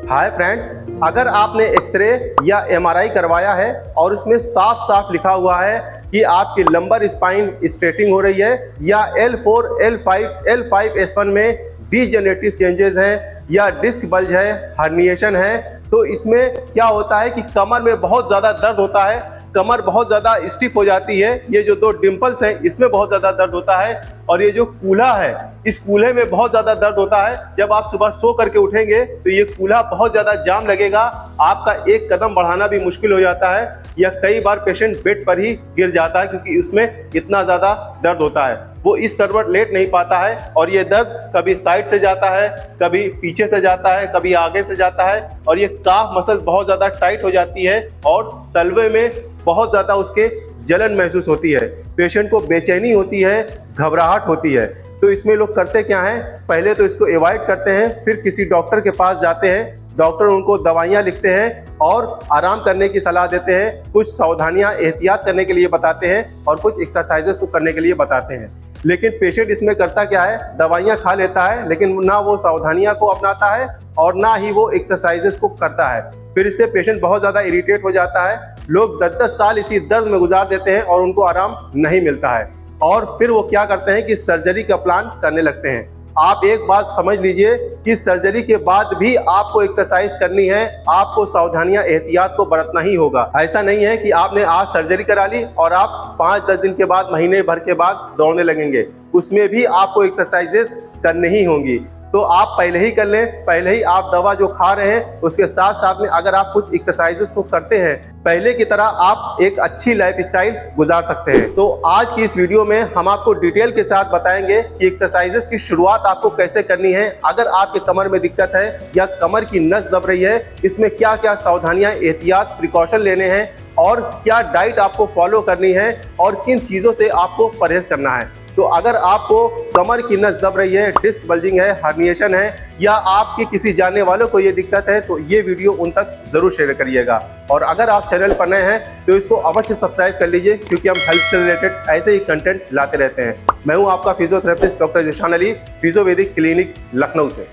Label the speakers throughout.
Speaker 1: Hi friends, अगर आपने x ray या एमआरआई करवाया है और उसमें साफ साफ लिखा हुआ है कि आपकी लंबर स्पाइन स्ट्रेटिंग हो रही है या L4, L5, L5S1 में डीजेनरेटिव चेंजेस हैं या डिस्क बल्ज है, हर्निएशन है, तो इसमें क्या होता है कि कमर में बहुत ज़्यादा दर्द होता है, कमर बहुत ज़्यादा स्टिफ हो जाती है। ये जो दो डिंपल्स हैं इसमें बहुत ज़्यादा दर्द होता है और ये जो कूल्हा है इस कूल्हे में बहुत ज़्यादा दर्द होता है। जब आप सुबह सो करके उठेंगे तो ये कूल्हा बहुत ज़्यादा जाम लगेगा, आपका एक कदम बढ़ाना भी मुश्किल हो जाता है या कई बार पेशेंट बेड पर ही गिर जाता है क्योंकि उसमें इतना ज़्यादा दर्द होता है। वो इस करवट लेट नहीं पाता है और ये दर्द कभी साइड से जाता है, कभी पीछे से जाता है, कभी आगे से जाता है और ये काफ मसल बहुत ज़्यादा टाइट हो जाती है और तलवे में बहुत ज़्यादा उसके जलन महसूस होती है। पेशेंट को बेचैनी होती है, घबराहट होती है। तो इसमें लोग करते क्या हैं, पहले तो इसको अवॉइड करते हैं, फिर किसी डॉक्टर के पास जाते हैं, डॉक्टर उनको दवाइयाँ लिखते हैं और आराम करने की सलाह देते हैं, कुछ सावधानियाँ एहतियात करने के लिए बताते हैं और कुछ एक्सरसाइजेस को करने के लिए बताते हैं। लेकिन पेशेंट इसमें करता क्या है, दवाइयाँ खा लेता है लेकिन ना वो सावधानियाँ को अपनाता है और ना ही वो एक्सरसाइजेस को करता है। फिर इससे पेशेंट बहुत ज़्यादा इरिटेट हो जाता है। लोग 10-10 साल इसी दर्द में गुजार देते हैं और उनको आराम नहीं मिलता है और फिर वो क्या करते हैं कि सर्जरी का प्लान करने लगते हैं। आप एक बात समझ लीजिए कि सर्जरी के बाद भी आपको एक्सरसाइज करनी है, आपको सावधानियां एहतियात को बरतना ही होगा। ऐसा नहीं है कि आपने आज सर्जरी करा ली और आप 5-10 दिन के बाद, महीने भर के बाद दौड़ने लगेंगे, उसमें भी आपको एक्सरसाइजेस करनी ही होंगी। तो आप पहले ही कर लें, पहले ही आप दवा जो खा रहे हैं उसके साथ साथ में अगर आप कुछ एक्सरसाइजेस को करते हैं, पहले की तरह आप एक अच्छी लाइफस्टाइल गुजार सकते हैं। तो आज की इस वीडियो में हम आपको डिटेल के साथ बताएंगे कि एक्सरसाइजेस की शुरुआत आपको कैसे करनी है। अगर आपके कमर में दिक्कत है या कमर की नस दब रही है, इसमें क्या क्या सावधानियां, एहतियात, प्रिकॉशन लेने हैं और क्या डाइट आपको फॉलो करनी है और किन चीज़ों से आपको परहेज करना है। तो अगर आपको कमर की नस दब रही है, डिस्क बल्जिंग है, हर्निएशन है या आपके किसी जानने वालों को ये दिक्कत है तो ये वीडियो उन तक जरूर शेयर करिएगा। और अगर आप चैनल पर नए हैं तो इसको अवश्य सब्सक्राइब कर लीजिए क्योंकि हम हेल्थ से रिलेटेड ऐसे ही कंटेंट लाते रहते हैं। मैं हूँ आपका physiotherapist doctor Zeeshan Ali, Physiovedic clinic Lucknow से।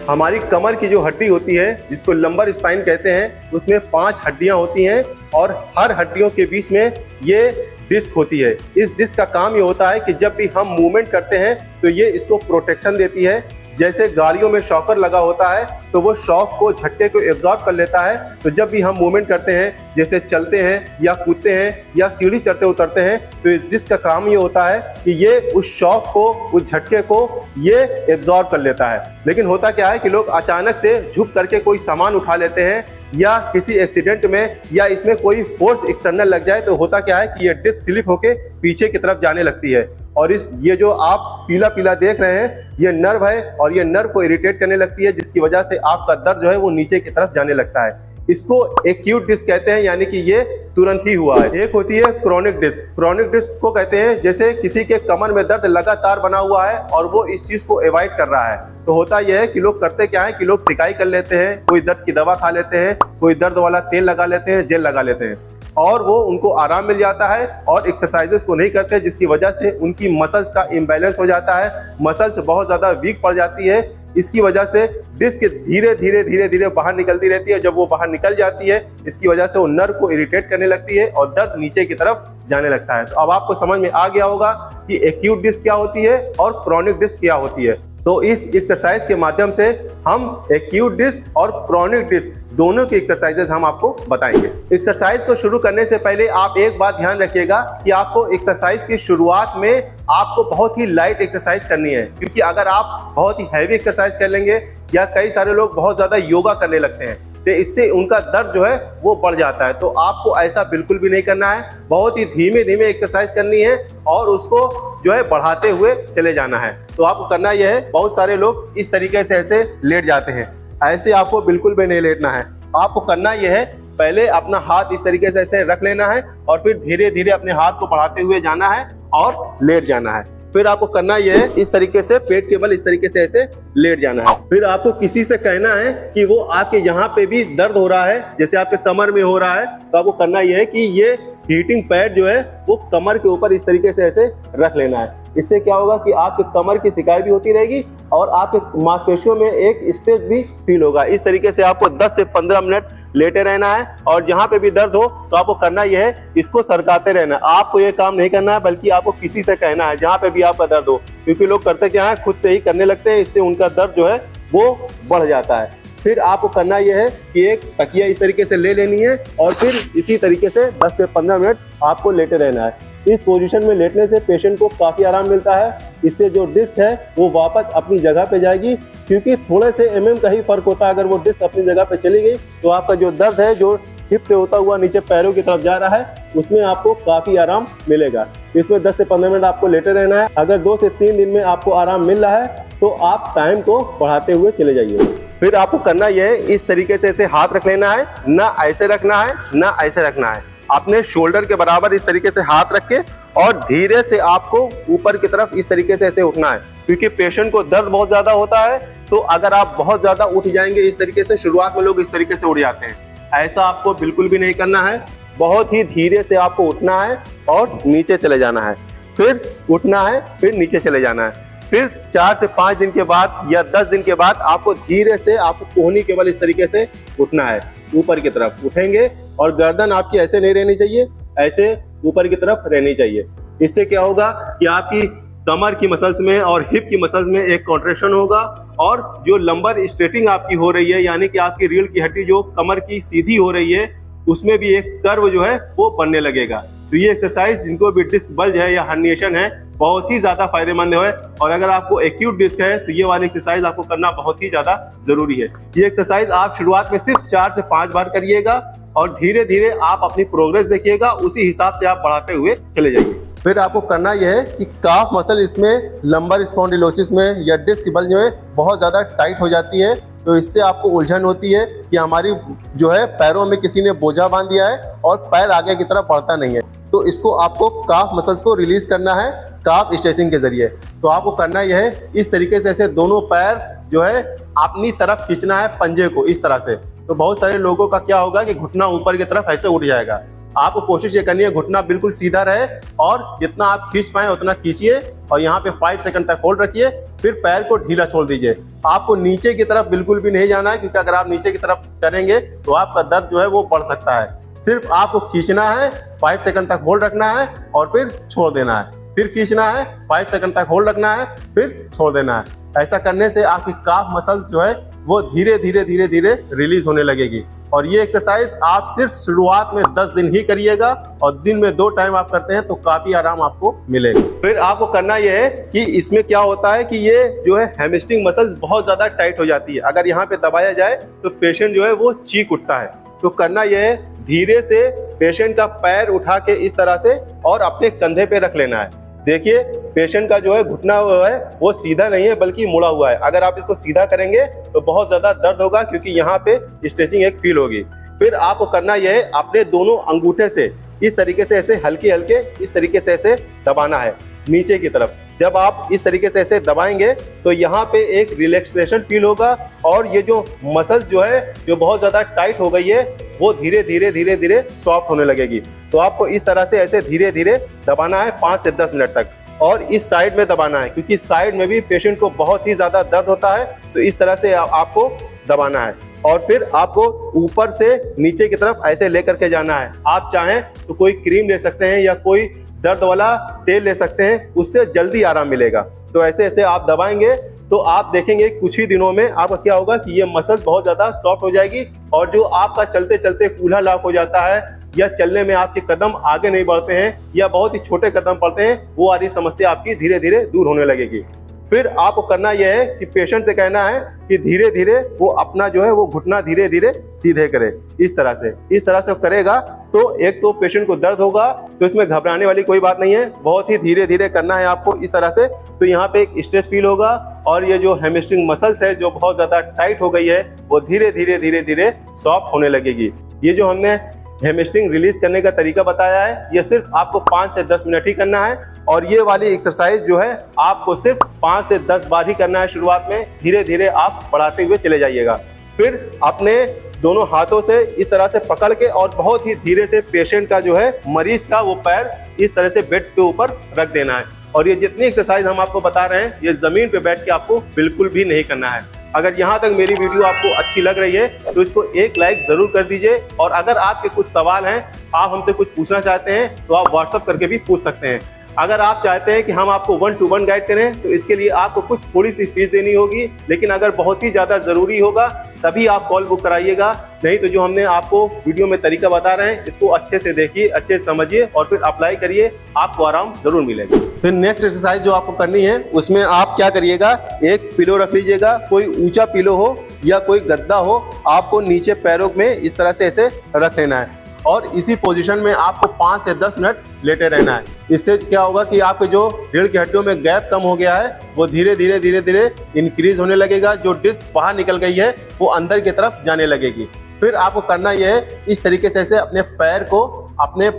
Speaker 1: हमारी कमर की जो हड्डी होती है जिसको लंबर स्पाइन कहते हैं, उसमें 5 हड्डियां होती हैं और हर हड्डियों के बीच में ये डिस्क होती है। इस डिस्क का काम ये होता है कि जब भी हम मूवमेंट करते हैं तो ये इसको प्रोटेक्शन देती है। जैसे गाड़ियों में शॉकर लगा होता है तो वो शॉक को, झटके को एब्जॉर्ब कर लेता है। तो जब भी हम मूवमेंट करते हैं, जैसे चलते हैं या कूदते हैं या सीढ़ी चढ़ते उतरते हैं, तो इस डिस्क का काम ये होता है कि ये उस शॉक को, उस झटके को ये एब्जॉर्ब कर लेता है। लेकिन होता क्या है कि लोग अचानक से झुक करके कोई सामान उठा लेते हैं या किसी एक्सीडेंट में या इसमें कोई फोर्स एक्सटर्नल लग जाए तो होता क्या है कि ये डिस्क स्लिप होके पीछे की तरफ जाने लगती है और ये जो आप पीला पीला देख रहे हैं ये नर्व है और ये नर्व को इरिटेट करने लगती है, जिसकी वजह से आपका दर्द जो है वो नीचे की तरफ जाने लगता है। इसको एक्यूट डिस्क कहते हैं, यानी कि ये तुरंत ही हुआ है। एक होती है क्रोनिक डिस्क। क्रोनिक डिस्क को कहते हैं जैसे किसी के कमर में दर्द लगातार बना हुआ है और वो इस चीज को अवॉइड कर रहा है। तो होता यह है कि लोग करते क्या है कि लोग सिकाई कर लेते हैं, कोई दर्द की दवा खा लेते हैं, कोई दर्द वाला तेल लगा लेते हैं, जेल लगा लेते हैं और वो उनको आराम मिल जाता है और एक्सरसाइजेस को नहीं करते, जिसकी वजह से उनकी मसल्स का इम्बैलेंस हो जाता है, मसल्स बहुत ज़्यादा वीक पड़ जाती है। इसकी वजह से डिस्क धीरे धीरे बाहर निकलती रहती है। जब वो बाहर निकल जाती है इसकी वजह से वो नर्व को इरिटेट करने लगती है और दर्द नीचे की तरफ जाने लगता है। तो अब आपको समझ में आ गया होगा कि एक्यूट डिस्क क्या होती है और क्रोनिक डिस्क क्या होती है। तो इस एक्सरसाइज के माध्यम से हम एक्यूट डिस्क और क्रोनिक डिस्क दोनों की एक्सरसाइजेज हम आपको बताएंगे। एक्सरसाइज को शुरू करने से पहले आप एक बात ध्यान रखिएगा कि आपको एक्सरसाइज की शुरुआत में आपको बहुत ही लाइट एक्सरसाइज करनी है, क्योंकि अगर आप बहुत ही हैवी एक्सरसाइज कर लेंगे या कई सारे लोग बहुत ज़्यादा योगा करने लगते हैं तो इससे उनका दर्द जो है वो बढ़ जाता है। तो आपको ऐसा बिल्कुल भी नहीं करना है, बहुत ही धीमे धीमे एक्सरसाइज करनी है और उसको जो है बढ़ाते हुए चले जाना है। तो आपको करना यह है, बहुत सारे लोग इस तरीके से ऐसे लेट जाते हैं, ऐसे आपको बिल्कुल भी नहीं लेटना है। आपको करना यह है, पहले अपना हाथ इस तरीके से ऐसे रख लेना है और फिर धीरे धीरे अपने हाथ को बढ़ाते हुए जाना है और लेट जाना है। फिर आपको करना यह है, इस तरीके से पेट के बल इस तरीके से ऐसे लेट जाना है। फिर आपको किसी से कहना है कि वो आपके यहाँ पे भी दर्द हो रहा है, जैसे आपके कमर में हो रहा है, तो आपको करना यह है कि ये हीटिंग पैड जो है वो कमर के ऊपर इस तरीके से ऐसे रख लेना है। इससे क्या होगा कि आपके कमर की सिकाई भी होती रहेगी और आपके मांसपेशियों में एक स्ट्रेच भी फील होगा। इस तरीके से आपको 10 से 15 मिनट लेटे रहना है और जहां पे भी दर्द हो तो आपको करना यह है, इसको सरकाते रहना। आपको ये काम नहीं करना है, बल्कि आपको किसी से कहना है जहां पे भी आपका दर्द हो, क्योंकि लोग करते क्या है, खुद से ही करने लगते हैं, इससे उनका दर्द जो है वो बढ़ जाता है। फिर आपको करना यह है कि एक तकिया इस तरीके से ले लेनी है और फिर इसी तरीके से 10 से 15 मिनट आपको लेटे रहना है। इस पोजीशन में लेटने से पेशेंट को काफ़ी आराम मिलता है। इससे जो डिस्क है वो वापस अपनी जगह पे जाएगी, क्योंकि थोड़े से mm का ही फर्क होता है। अगर वो डिस्क अपनी जगह पे चली गई तो आपका जो दर्द है, जो हिप से होता हुआ नीचे पैरों की तरफ जा रहा है, उसमें आपको काफ़ी आराम मिलेगा। इसमें 10 से 15 मिनट आपको लेटे रहना है। अगर 2 से 3 दिन में आपको आराम मिल रहा है तो आप टाइम को बढ़ाते हुए चले जाइए। फिर आपको करना यह है, इस तरीके से ऐसे हाथ रख लेना है, ना ऐसे रखना है ना ऐसे रखना है। अपने शोल्डर के बराबर इस तरीके से हाथ रख के और धीरे से आपको ऊपर की तरफ इस तरीके से ऐसे उठना है, क्योंकि पेशेंट को दर्द बहुत ज्यादा होता है। तो अगर आप बहुत ज्यादा उठ जाएंगे इस तरीके से, शुरुआत में लोग इस तरीके से उठ जाते हैं, ऐसा आपको बिल्कुल भी नहीं करना है। बहुत ही धीरे से आपको उठना है और नीचे चले जाना है, फिर उठना है, फिर नीचे चले जाना है। फिर 4 से 5 दिन के बाद या 10 दिन के बाद आपको धीरे से, आपको कोहनी केवल इस तरीके से उठना है, ऊपर की तरफ उठेंगे और गर्दन आपकी ऐसे नहीं रहनी चाहिए, ऐसे ऊपर की तरफ रहनी चाहिए। इससे क्या होगा कि आपकी कमर की मसल्स में और हिप की मसल्स में एक कॉन्ट्रैक्शन होगा और जो लंबर स्ट्रेचिंग आपकी हो रही है, यानी कि आपकी रीढ़ की हड्डी जो कमर की सीधी हो रही है, उसमें भी एक कर्व जो है वो बनने लगेगा। तो ये एक्सरसाइज जिनको भी डिस्क बल्ज है या हर्निएशन है, बहुत ही ज्यादा फायदेमंद है। और अगर आपको एक्यूट डिस्क है तो ये वाली एक्सरसाइज आपको करना बहुत ही ज्यादा जरूरी है। ये एक्सरसाइज आप शुरुआत में सिर्फ 4 से 5 बार करिएगा और धीरे धीरे आप अपनी प्रोग्रेस देखिएगा, उसी हिसाब से आप बढ़ाते हुए चले जाइए। फिर आपको करना यह है कि काफ मसल इसमें लंबर स्पॉन्डिलोसिस में या डिस्क बल्ज में बहुत ज़्यादा टाइट हो जाती है। तो इससे आपको उलझन होती है कि हमारी जो है पैरों में किसी ने बोझा बांध दिया है और पैर आगे की तरफ बढ़ता नहीं है। तो इसको आपको काफ मसल्स को रिलीज करना है काफ स्ट्रेचिंग के जरिए। तो आपको करना यह है, इस तरीके से ऐसे दोनों पैर जो है अपनी तरफ खींचना है, पंजे को इस तरह से। तो बहुत सारे लोगों का क्या होगा कि घुटना ऊपर की तरफ ऐसे उठ जाएगा। आपको कोशिश ये करनी है घुटना बिल्कुल सीधा रहे और जितना आप खींच पाए उतना खींचिए और यहाँ पे 5 सेकंड तक होल्ड रखिए, फिर पैर को ढीला छोड़ दीजिए। आपको नीचे की तरफ बिल्कुल भी नहीं जाना है, क्योंकि अगर आप नीचे की तरफ करेंगे तो आपका दर्द जो है वो बढ़ सकता है। सिर्फ आपको खींचना है, 5 सेकंड तक होल्ड रखना है और फिर छोड़ देना है, फिर खींचना है, 5 सेकंड तक होल्ड रखना है, फिर छोड़ देना है। ऐसा करने से आपकी काफ मसल्स जो है वो धीरे धीरे धीरे धीरे रिलीज होने लगेगी। और ये एक्सरसाइज आप सिर्फ शुरुआत में 10 दिन ही करिएगा और दिन में 2 टाइम आप करते हैं तो काफी आराम आपको मिलेगा। फिर आपको करना यह है कि इसमें क्या होता है कि ये जो है हैमस्ट्रिंग मसल्स बहुत ज्यादा टाइट हो जाती है। अगर यहाँ पे दबाया जाए तो पेशेंट जो है वो चीख उठता है। तो करना यह है, धीरे से पेशेंट का पैर उठा के इस तरह से और अपने कंधे पे रख लेना है। देखिए पेशेंट का जो है घुटना हुआ है वो सीधा नहीं है बल्कि मुड़ा हुआ है। अगर आप इसको सीधा करेंगे तो बहुत ज्यादा दर्द होगा, क्योंकि यहाँ पे स्ट्रेचिंग एक फील होगी। फिर आपको करना यह है, अपने दोनों अंगूठे से इस तरीके से ऐसे हल्के हल्के इस तरीके से ऐसे दबाना है नीचे की तरफ। जब आप इस तरीके से ऐसे दबाएंगे तो यहाँ पे एक रिलैक्सेशन फील होगा और ये जो मसल जो है जो बहुत ज्यादा टाइट हो गई है वो धीरे धीरे धीरे धीरे सॉफ्ट होने लगेगी। तो आपको इस तरह से ऐसे धीरे धीरे दबाना है 5 से 10 मिनट तक, और इस साइड में दबाना है, क्योंकि साइड में भी पेशेंट को बहुत ही ज्यादा दर्द होता है। तो इस तरह से आपको दबाना है और फिर आपको ऊपर से नीचे की तरफ ऐसे लेकर के जाना है। आप चाहें तो कोई क्रीम ले सकते हैं या कोई दर्द वाला तेल ले सकते हैं, उससे जल्दी आराम मिलेगा। तो ऐसे ऐसे आप दबाएंगे तो आप देखेंगे कुछ ही दिनों में आपका क्या होगा कि ये मसल बहुत ज्यादा सॉफ्ट हो जाएगी और जो आपका चलते चलते कूल्हा लॉक हो जाता है या चलने में आपके कदम आगे नहीं बढ़ते हैं या बहुत ही छोटे कदम पड़ते हैं, वो वाली समस्या आपकी धीरे धीरे दूर होने लगेगी। फिर आपको करना यह है कि पेशेंट से कहना है कि धीरे धीरे वो अपना जो है वो घुटना धीरे धीरे सीधे करे। इस तरह से करेगा तो एक तो पेशेंट को दर्द होगा, तो इसमें घबराने वाली कोई बात नहीं है। बहुत ही धीरे धीरे करना है आपको इस तरह से। तो यहाँ पे एक स्ट्रेस फील होगा और ये जो हैमस्ट्रिंग मसल्स है जो बहुत ज्यादा टाइट हो गई है वो धीरे धीरे धीरे धीरे सॉफ्ट होने लगेगी। ये जो हमने हैमस्ट्रिंग रिलीज करने का तरीका बताया है, ये सिर्फ आपको 5 से 10 मिनट ही करना है और ये वाली एक्सरसाइज जो है आपको सिर्फ 5 से 10 बार ही करना है शुरुआत में। धीरे धीरे आप बढ़ाते हुए चले जाइएगा। फिर अपने दोनों हाथों से इस तरह से पकड़ के और बहुत ही धीरे से पेशेंट का जो है मरीज का वो पैर इस तरह से बेड के ऊपर रख देना है और ये जितनी एक्सरसाइज हम आपको बता रहे हैं ये जमीन पे बैठ के आपको बिल्कुल भी नहीं करना है। अगर यहाँ तक मेरी वीडियो आपको अच्छी लग रही है तो इसको एक लाइक जरूर कर दीजिए, और अगर आपके कुछ सवाल हैं, आप हमसे कुछ पूछना चाहते हैं तो आप व्हाट्सएप करके भी पूछ सकते हैं। अगर आप चाहते हैं कि हम आपको 1-to-1 गाइड करें तो इसके लिए आपको कुछ थोड़ी सी फीस देनी होगी, लेकिन अगर बहुत ही ज़्यादा ज़रूरी होगा तभी आप कॉल बुक कराइएगा। नहीं तो जो हमने आपको वीडियो में तरीका बता रहे हैं इसको अच्छे से देखिए, अच्छे से समझिए और फिर अप्लाई करिए, आपको आराम जरूर मिलेगा। फिर नेक्स्ट एक्सरसाइज जो आपको करनी है उसमें आप क्या करिएगा, एक पिलो रख लीजिएगा, कोई ऊंचा पिलो हो या कोई गद्दा हो, आपको नीचे पैरों में इस तरह से ऐसे रख लेना है और इसी पोजीशन में आपको 5 से 10 मिनट लेटे रहना है। इससे क्या होगा कि आपके जो रीढ़ की हड्डियों में गैप कम हो गया है वो धीरे धीरे इंक्रीज होने लगेगा, जो डिस्क बाहर निकल गई है वो अंदर की तरफ जाने लगेगी। फिर आपको करना यह है, इस तरीके से ऐसे अपने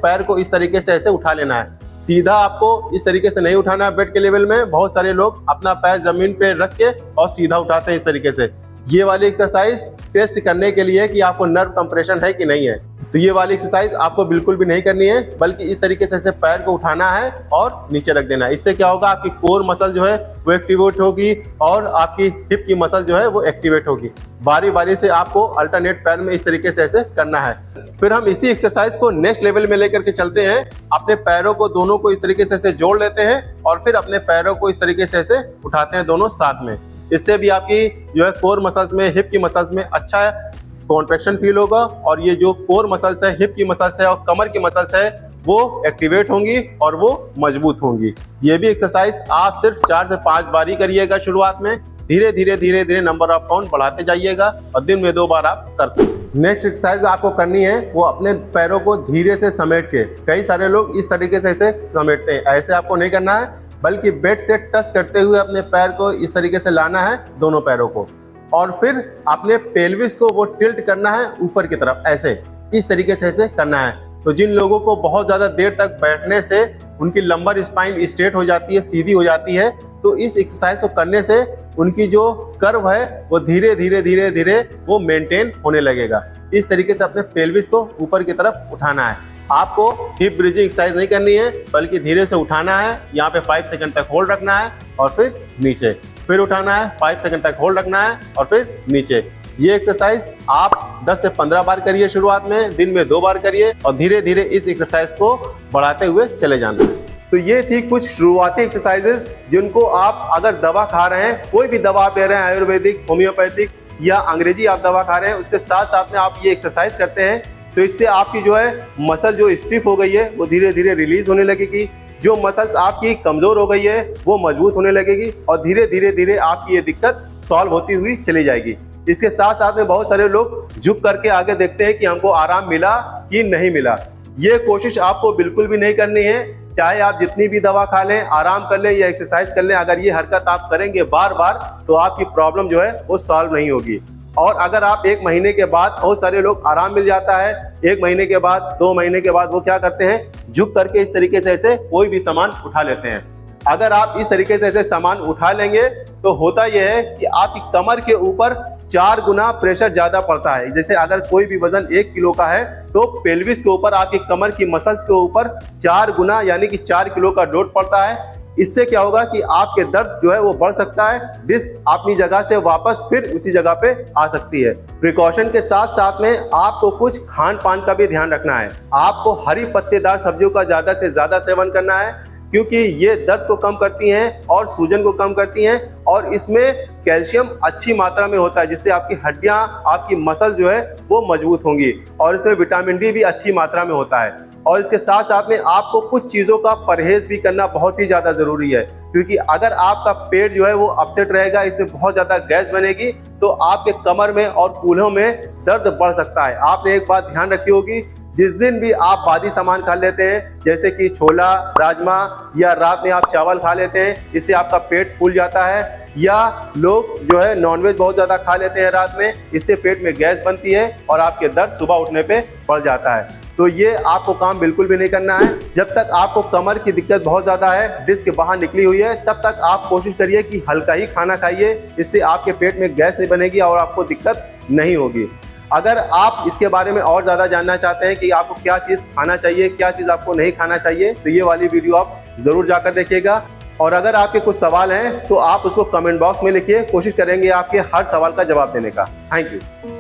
Speaker 1: पैर को इस तरीके से ऐसे उठा लेना है। सीधा आपको इस तरीके से नहीं उठाना है बेड के लेवल में। बहुत सारे लोग अपना पैर जमीन पे रख के और सीधा उठाते हैं इस तरीके से। ये वाली एक्सरसाइज टेस्ट करने के लिए कि आपको नर्व कंप्रेशन है कि नहीं है, तो ये वाली एक्सरसाइज आपको बिल्कुल भी नहीं करनी है, बल्कि इस तरीके से ऐसे पैर को उठाना है और नीचे रख देना है। इससे क्या होगा, आपकी कोर मसल जो है वो एक्टिवेट होगी और आपकी हिप की मसल जो है वो एक्टिवेट होगी। बारी बारी से आपको अल्टरनेट पैर में इस तरीके से ऐसे करना है। फिर हम इसी एक्सरसाइज को नेक्स्ट लेवल में लेकर के चलते हैं। अपने पैरों को दोनों को इस तरीके से ऐसे जोड़ लेते हैं और फिर अपने पैरों को इस तरीके से ऐसे उठाते हैं दोनों साथ में। इससे भी आपकी जो है कोर मसल्स में, हिप की मसल्स में अच्छा कॉन्ट्रैक्शन फील होगा और ये जो कोर मसल्स है, हिप की मसल्स है और कमर की मसल्स है वो एक्टिवेट होंगी और वो मजबूत होंगी। ये भी एक्सरसाइज आप सिर्फ 4 से 5 बार ही करिएगा शुरुआत में। धीरे धीरे नंबर ऑफ काउंट बढ़ाते जाइएगा और दिन में 2 बार आप कर सकते हैं। नेक्स्ट एक्सरसाइज आपको करनी है वो अपने पैरों को धीरे से समेट के, कई सारे लोग इस तरीके से ऐसे समेटते हैं, ऐसे आपको नहीं करना है, बल्कि बेड से टच करते हुए अपने पैर को इस तरीके से लाना है, दोनों पैरों को, और फिर अपने पेल्विस को वो टिल्ट करना है ऊपर की तरफ, ऐसे इस तरीके से ऐसे करना है। तो जिन लोगों को बहुत ज़्यादा देर तक बैठने से उनकी लंबर स्पाइन स्ट्रेट हो जाती है, सीधी हो जाती है, तो इस एक्सरसाइज को करने से उनकी जो कर्व है वो धीरे धीरे वो मेंटेन होने लगेगा। इस तरीके से अपने पेल्विस को ऊपर की तरफ उठाना है। आपको हिप ब्रिजिंग एक्सरसाइज नहीं करनी है, बल्कि धीरे से उठाना है, यहाँ पे 5 सेकंड तक होल्ड रखना है और फिर नीचे, फिर उठाना है, 5 सेकंड तक होल्ड रखना है और फिर नीचे। ये एक्सरसाइज आप 10 से 15 बार करिए शुरुआत में, दिन में 2 बार करिए और धीरे धीरे इस एक्सरसाइज को बढ़ाते हुए चले जाना है। तो ये थी कुछ शुरुआती एक्सरसाइजेज जिनको आप अगर दवा खा रहे हैं, कोई भी दवा आप ले रहे हैं, आयुर्वेदिक, होम्योपैथिक या अंग्रेजी आप दवा खा रहे हैं, उसके साथ साथ में आप ये एक्सरसाइज करते हैं तो इससे आपकी जो है मसल जो स्टिफ हो गई है वो धीरे धीरे रिलीज होने लगेगी। जो मसल्स आपकी कमजोर हो गई है वो मजबूत होने लगेगी और धीरे धीरे आपकी ये दिक्कत सॉल्व होती हुई चली जाएगी। इसके साथ साथ में बहुत सारे लोग झुक करके आगे देखते हैं कि हमको आराम मिला कि नहीं मिला। ये कोशिश आपको बिल्कुल भी नहीं करनी है। चाहे आप जितनी भी दवा खा लें, आराम कर लें या एक्सरसाइज कर लें, अगर ये हरकत आप करेंगे बार बार तो आपकी प्रॉब्लम जो है वो सॉल्व नहीं होगी। और अगर आप 1 महीने के बाद, बहुत सारे लोग आराम मिल जाता है, 1 महीने के बाद, 2 महीने के बाद वो क्या करते हैं, झुक करके इस तरीके से ऐसे कोई भी सामान उठा लेते हैं। अगर आप इस तरीके से ऐसे सामान उठा लेंगे तो होता यह है कि आपकी कमर के ऊपर 4 गुना प्रेशर ज्यादा पड़ता है। जैसे अगर कोई भी वजन 1 किलो का है तो पेल्विस के ऊपर, आपकी कमर की मसल्स के ऊपर 4 गुना यानी कि 4 किलो का लोड पड़ता है। इससे क्या होगा कि आपके दर्द जो है वो बढ़ सकता है, डिस्क अपनी जगह से वापस फिर उसी जगह पे आ सकती है। प्रिकॉशन के साथ साथ में आपको कुछ खान पान का भी ध्यान रखना है। आपको हरी पत्तेदार सब्जियों का ज़्यादा से ज़्यादा सेवन करना है, क्योंकि ये दर्द को कम करती हैं और सूजन को कम करती हैं और इसमें कैल्शियम अच्छी मात्रा में होता है, जिससे आपकी हड्डियां, आपकी मसल जो है वो मजबूत होंगी और इसमें विटामिन डी भी अच्छी मात्रा में होता है। और इसके साथ साथ में आपको कुछ चीज़ों का परहेज भी करना बहुत ही ज़्यादा ज़रूरी है, क्योंकि अगर आपका पेट जो है वो अपसेट रहेगा, इसमें बहुत ज़्यादा गैस बनेगी तो आपके कमर में और कूल्हों में दर्द बढ़ सकता है। आपने एक बात ध्यान रखी होगी, जिस दिन भी आप बादी सामान खा लेते हैं, जैसे कि छोला, राजमा या रात में आप चावल खा लेते हैं, इससे आपका पेट फूल जाता है, या लोग जो है नॉनवेज बहुत ज़्यादा खा लेते हैं रात में, इससे पेट में गैस बनती है और आपके दर्द सुबह उठने पे बढ़ जाता है। तो ये आपको काम बिल्कुल भी नहीं करना है। जब तक आपको कमर की दिक्कत बहुत ज़्यादा है, डिस्क बाहर निकली हुई है, तब तक आप कोशिश करिए कि हल्का ही खाना खाइए, इससे आपके पेट में गैस नहीं बनेगी और आपको दिक्कत नहीं होगी। अगर आप इसके बारे में और ज़्यादा जानना चाहते हैं कि आपको क्या चीज़ खाना चाहिए, क्या चीज़ आपको नहीं खाना चाहिए, तो ये वाली वीडियो आप ज़रूर जाकर देखिएगा। और अगर आपके कुछ सवाल हैं तो आप उसको कमेंट बॉक्स में लिखिए, कोशिश करेंगे आपके हर सवाल का जवाब देने का। Thank you.